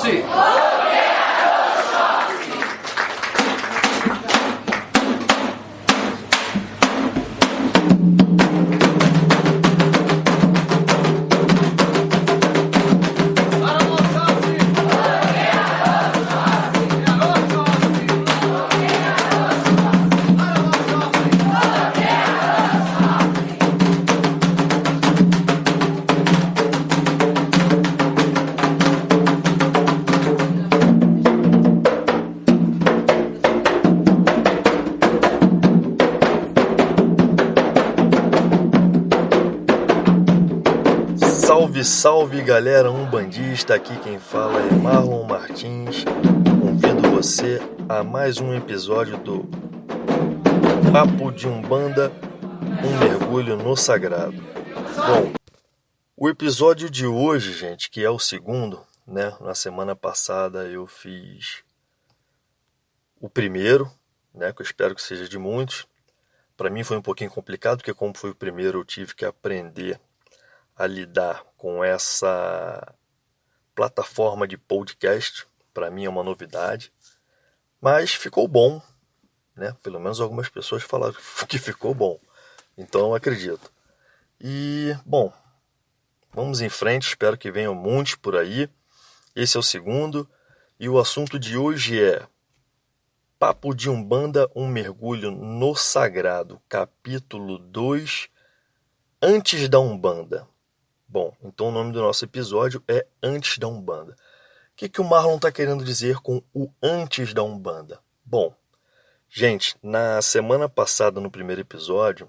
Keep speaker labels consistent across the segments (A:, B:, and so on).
A: Oxóssi!
B: Salve, salve galera umbandista, aqui quem fala é Marlon Martins. Convido você a mais um episódio do Papo de Umbanda, um mergulho no sagrado. Bom, o episódio de hoje, gente, que é o segundo, né? Na semana passada eu fiz o primeiro, né? Que eu espero que seja de muitos. Para mim foi um pouquinho complicado, porque como foi o primeiro eu tive que aprender a lidar com essa plataforma de podcast. Para mim é uma novidade, mas ficou bom, né? Pelo menos algumas pessoas falaram que ficou bom, então eu acredito. E, bom, vamos em frente, espero que venham muitos por aí. Esse é o segundo, e o assunto de hoje é Papo de Umbanda, um mergulho no sagrado, capítulo 2, Antes da Umbanda. Bom, então o nome do nosso episódio é Antes da Umbanda. O que o Marlon está querendo dizer com o Antes da Umbanda? Bom, gente, na semana passada, no primeiro episódio,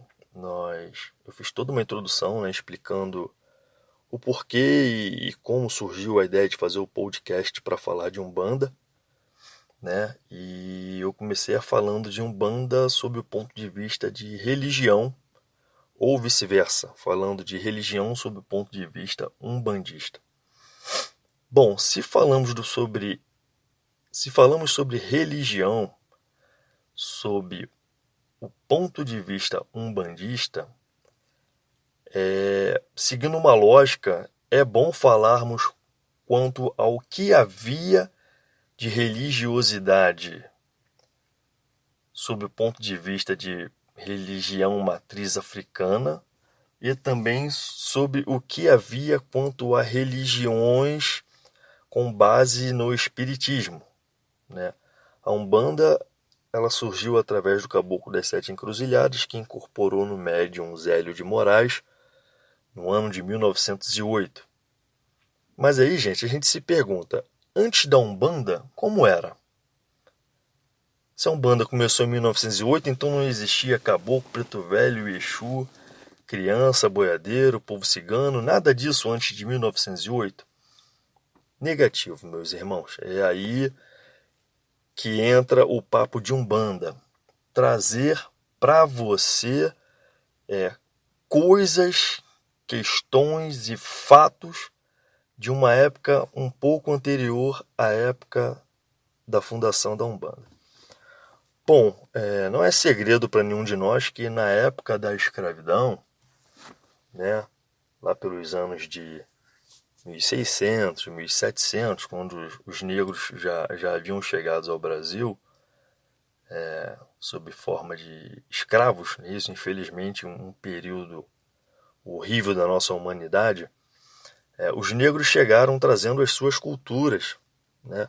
B: eu fiz toda uma introdução, né, explicando o porquê e como surgiu a ideia de fazer o podcast para falar de Umbanda, né? E eu comecei falando de Umbanda sob o ponto de vista de religião, ou vice-versa, falando de religião sob o ponto de vista umbandista. Bom, se falamos sobre religião sob o ponto de vista umbandista, seguindo uma lógica, é bom falarmos quanto ao que havia de religiosidade sob o ponto de vista de religião matriz africana e também sobre o que havia quanto a religiões com base no espiritismo, né? A Umbanda ela surgiu através do Caboclo das Sete Encruzilhadas, que incorporou no médium Zélio de Moraes no ano de 1908. Mas aí, gente, a gente se pergunta, antes da Umbanda, como era? Se a Umbanda começou em 1908, então não existia Caboclo, Preto Velho, Exu, criança, boiadeiro, povo cigano, nada disso antes de 1908? Negativo, meus irmãos. É aí que entra o papo de Umbanda. Trazer para você coisas, questões e fatos de uma época um pouco anterior à época da fundação da Umbanda. Bom, não é segredo para nenhum de nós que na época da escravidão, né, lá pelos anos de 1600, 1700, quando os negros já haviam chegado ao Brasil, sob forma de escravos, isso infelizmente um período horrível da nossa humanidade, os negros chegaram trazendo as suas culturas, né,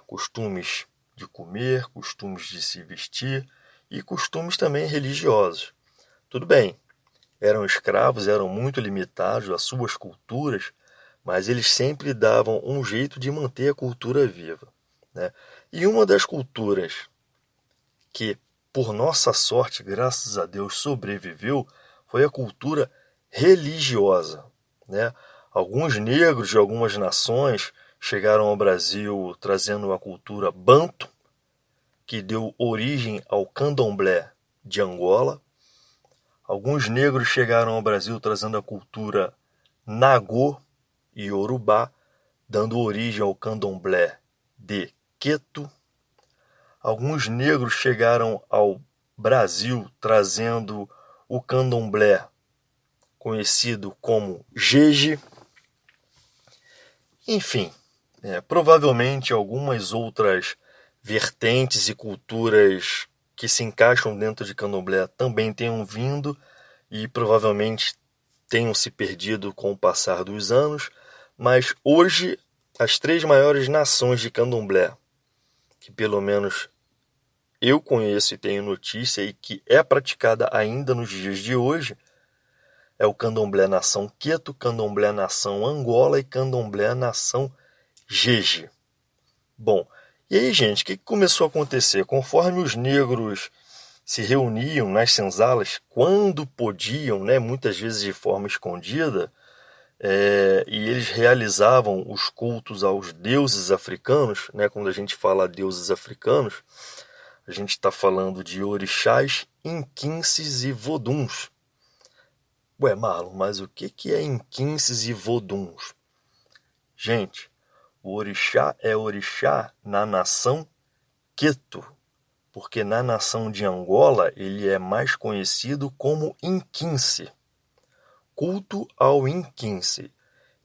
B: costumes de comer, costumes de se vestir e costumes também religiosos. Tudo bem, eram escravos, eram muito limitados às suas culturas, mas eles sempre davam um jeito de manter a cultura viva, né? E uma das culturas que, por nossa sorte, graças a Deus, sobreviveu foi a cultura religiosa, né? Alguns negros de algumas nações chegaram ao Brasil trazendo a cultura banto, que deu origem ao candomblé de Angola. Alguns negros chegaram ao Brasil trazendo a cultura nagô e Yorubá, dando origem ao candomblé de Queto. Alguns negros chegaram ao Brasil trazendo o candomblé conhecido como Jeje. Enfim, Provavelmente algumas outras vertentes e culturas que se encaixam dentro de Candomblé também tenham vindo e provavelmente tenham se perdido com o passar dos anos, mas hoje as 3 maiores nações de Candomblé, que pelo menos eu conheço e tenho notícia e que é praticada ainda nos dias de hoje, é o Candomblé Nação Queto, Candomblé Nação Angola e Candomblé Nação Jeje. Bom, e aí, gente, o que começou a acontecer? Conforme os negros se reuniam nas senzalas, quando podiam, muitas vezes de forma escondida, e eles realizavam os cultos aos deuses africanos, quando a gente fala deuses africanos, a gente está falando de orixás, inquinces e voduns. Ué, Marlon, mas o que é inquinces e voduns? Gente, o orixá é orixá na nação Queto, porque na nação de Angola ele é mais conhecido como inquince, culto ao inquince.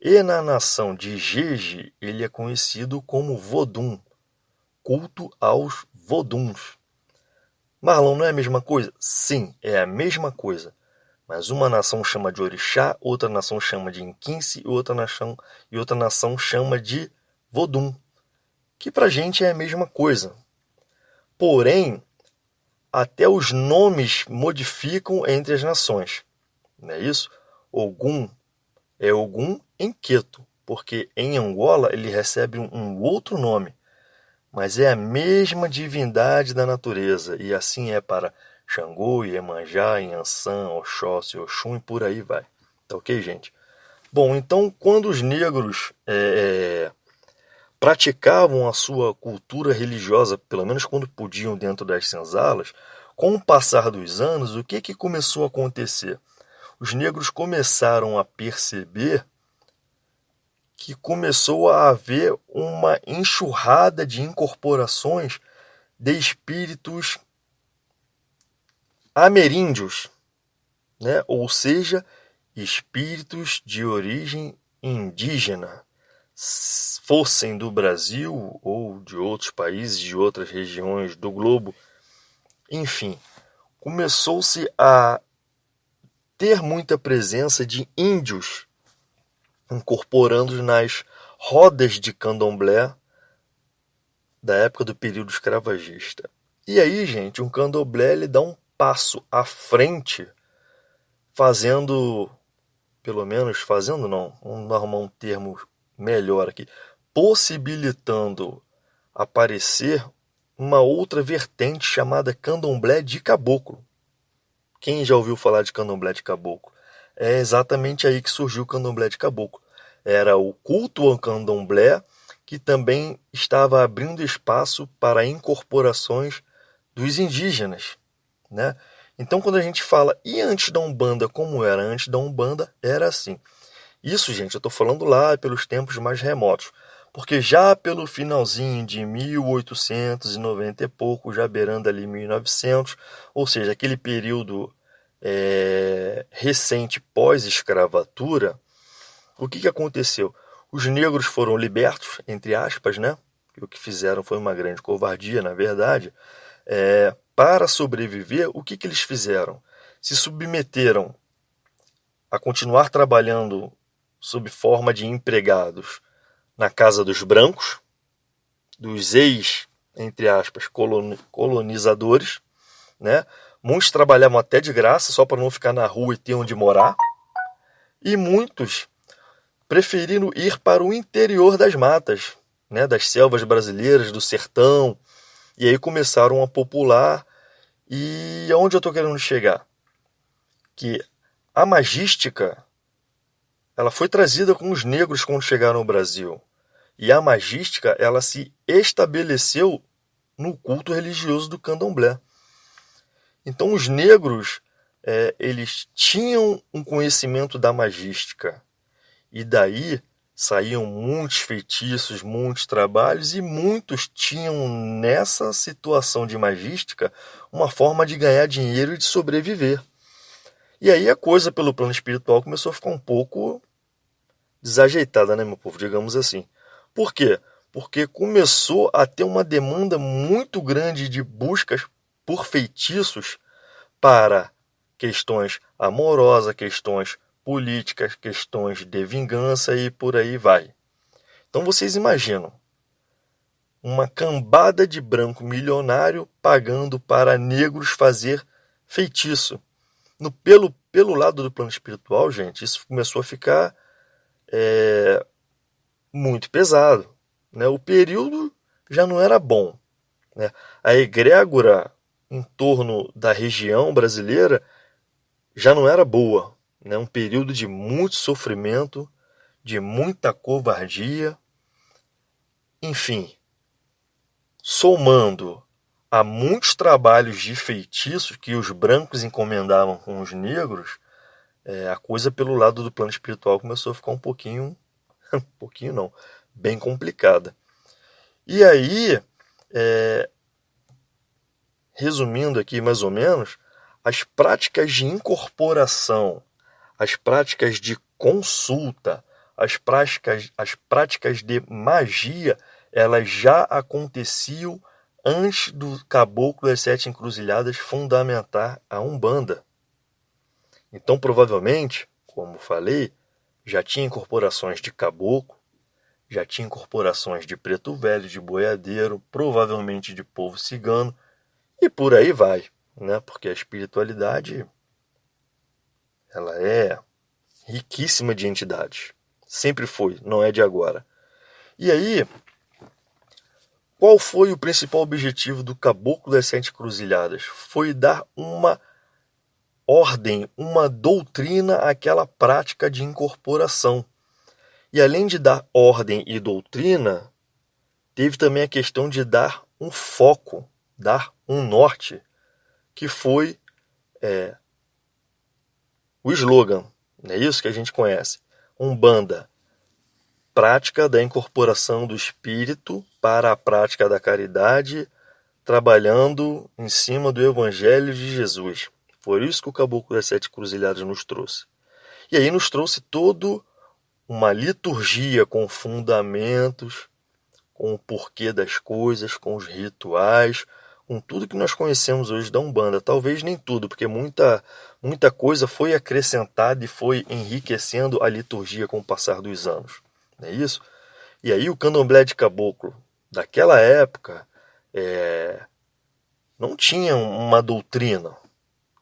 B: E na nação de Jeje ele é conhecido como vodum, culto aos voduns. Marlon, não é a mesma coisa? Sim, é a mesma coisa. Mas uma nação chama de orixá, outra nação chama de inquince e outra nação chama de vodum, que pra gente é a mesma coisa. Porém, até os nomes modificam entre as nações. Não é isso? Ogum é Ogum em Queto, porque em Angola ele recebe um outro nome, mas é a mesma divindade da natureza, e assim é para Xangô, Iemanjá, Inhansã, Oxóssi, Oxum e por aí vai. Tá ok, gente? Bom, então quando os negros praticavam a sua cultura religiosa, pelo menos quando podiam dentro das senzalas, com o passar dos anos, o que começou a acontecer? Os negros começaram a perceber que começou a haver uma enxurrada de incorporações de espíritos ameríndios, ou seja, espíritos de origem indígena, fossem do Brasil ou de outros países, de outras regiões do globo. Enfim, começou-se a ter muita presença de índios incorporando nas rodas de candomblé da época do período escravagista. E aí, gente, um candomblé ele dá um passo à frente, vamos arrumar um termo melhor aqui, possibilitando aparecer uma outra vertente chamada candomblé de caboclo. Quem já ouviu falar de candomblé de caboclo? É exatamente aí que surgiu o candomblé de caboclo. Era o culto ao candomblé que também estava abrindo espaço para incorporações dos indígenas, Então, quando a gente fala, e antes da Umbanda, como era? Antes da Umbanda, era assim. Isso, gente, eu estou falando lá pelos tempos mais remotos, porque já pelo finalzinho de 1890 e pouco, já beirando ali 1900, ou seja, aquele período recente pós-escravatura, o que aconteceu? Os negros foram libertos, entre aspas, E o que fizeram foi uma grande covardia, na verdade. Para sobreviver, o que eles fizeram? Se submeteram a continuar trabalhando sob forma de empregados na casa dos brancos, dos entre aspas, colonizadores, Muitos trabalhavam até de graça, só para não ficar na rua e ter onde morar. E muitos preferiram ir para o interior das matas, das selvas brasileiras, do sertão. E aí começaram a popular. E aonde eu estou querendo chegar? Que a magística ela foi trazida com os negros quando chegaram ao Brasil. E a magística ela se estabeleceu no culto religioso do candomblé. Então os negros eles tinham um conhecimento da magística. E daí saíam muitos feitiços, muitos trabalhos, e muitos tinham nessa situação de magística uma forma de ganhar dinheiro e de sobreviver. E aí a coisa pelo plano espiritual começou a ficar um pouco desajeitada, meu povo, digamos assim. Por quê? porque começou a ter uma demanda muito grande de buscas por feitiços para questões amorosas, questões políticas, questões de vingança e por aí vai. Então vocês imaginam uma cambada de branco milionário pagando para negros fazer feitiço. Pelo lado do plano espiritual, gente, isso começou a ficar muito pesado. Né? O período já não era bom. Né? A egrégora em torno da região brasileira já não era boa. Né? Um período de muito sofrimento, de muita covardia. Enfim, somando a muitos trabalhos de feitiços que os brancos encomendavam com os negros, a coisa pelo lado do plano espiritual começou a ficar um pouquinho não, bem complicada. E aí, resumindo aqui mais ou menos, as práticas de incorporação, as práticas de consulta, as práticas de magia, elas já aconteciam antes do Caboclo das Sete Encruzilhadas fundamentar a Umbanda. Então, provavelmente, como falei, já tinha incorporações de caboclo, já tinha incorporações de preto velho, de boiadeiro, provavelmente de povo cigano, e por aí vai, né? Porque a espiritualidade ela é riquíssima de entidades. Sempre foi, não é de agora. E aí, qual foi o principal objetivo do Caboclo das Sete Encruzilhadas? Foi dar uma ordem, uma doutrina àquela prática de incorporação. E além de dar ordem e doutrina, teve também a questão de dar um foco, dar um norte, que foi o slogan, é isso que a gente conhece. Umbanda, prática da incorporação do espírito para a prática da caridade, trabalhando em cima do Evangelho de Jesus. Foi isso que o Caboclo das Sete Encruzilhadas nos trouxe. E aí nos trouxe toda uma liturgia com fundamentos, com o porquê das coisas, com os rituais, com tudo que nós conhecemos hoje da Umbanda. Talvez nem tudo, porque muita coisa foi acrescentada e foi enriquecendo a liturgia com o passar dos anos. Não é isso? E aí o candomblé de caboclo daquela época não tinha uma doutrina.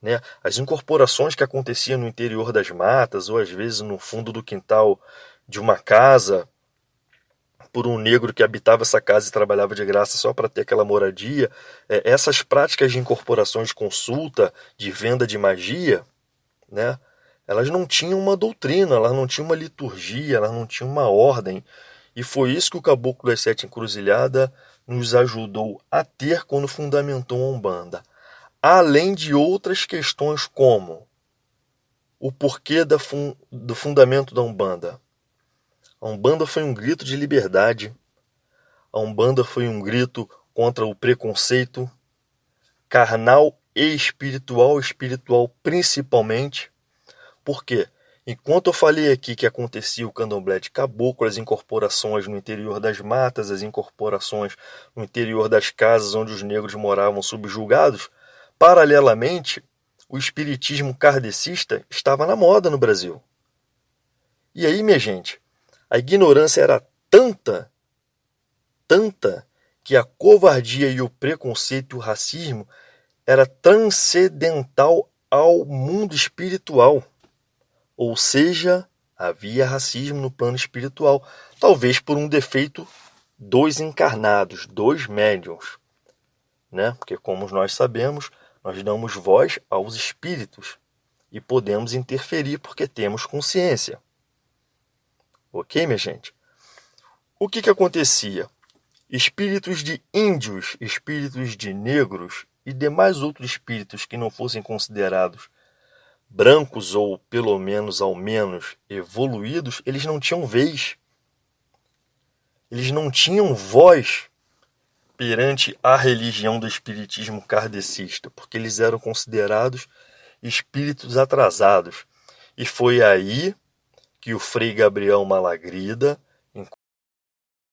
B: Né? As incorporações que aconteciam no interior das matas, ou às vezes no fundo do quintal de uma casa, por um negro que habitava essa casa e trabalhava de graça só para ter aquela moradia, essas práticas de incorporações de consulta, de venda de magia, né? Elas não tinham uma doutrina, elas não tinham uma liturgia, elas não tinham uma ordem. E foi isso que o Caboclo das Sete Encruzilhadas nos ajudou a ter quando fundamentou a Umbanda. Além de outras questões como o porquê do fundamento da Umbanda. A Umbanda foi um grito de liberdade. A Umbanda foi um grito contra o preconceito carnal e espiritual principalmente. Por quê? Enquanto eu falei aqui que acontecia o candomblé de caboclo, as incorporações no interior das matas, as incorporações no interior das casas onde os negros moravam subjugados, paralelamente, o espiritismo kardecista estava na moda no Brasil. E aí, minha gente, a ignorância era tanta, que a covardia e o preconceito e o racismo era transcendental ao mundo espiritual. Ou seja, havia racismo no plano espiritual, talvez por um defeito dos encarnados, dos médiuns. Né? Porque, como nós sabemos, nós damos voz aos espíritos e podemos interferir porque temos consciência. Ok, minha gente? O que acontecia? Espíritos de índios, espíritos de negros e demais outros espíritos que não fossem considerados brancos ou pelo menos ao menos evoluídos, eles não tinham vez. Eles não tinham voz perante a religião do espiritismo kardecista, porque eles eram considerados espíritos atrasados. E foi aí que o Frei Gabriel Malagrida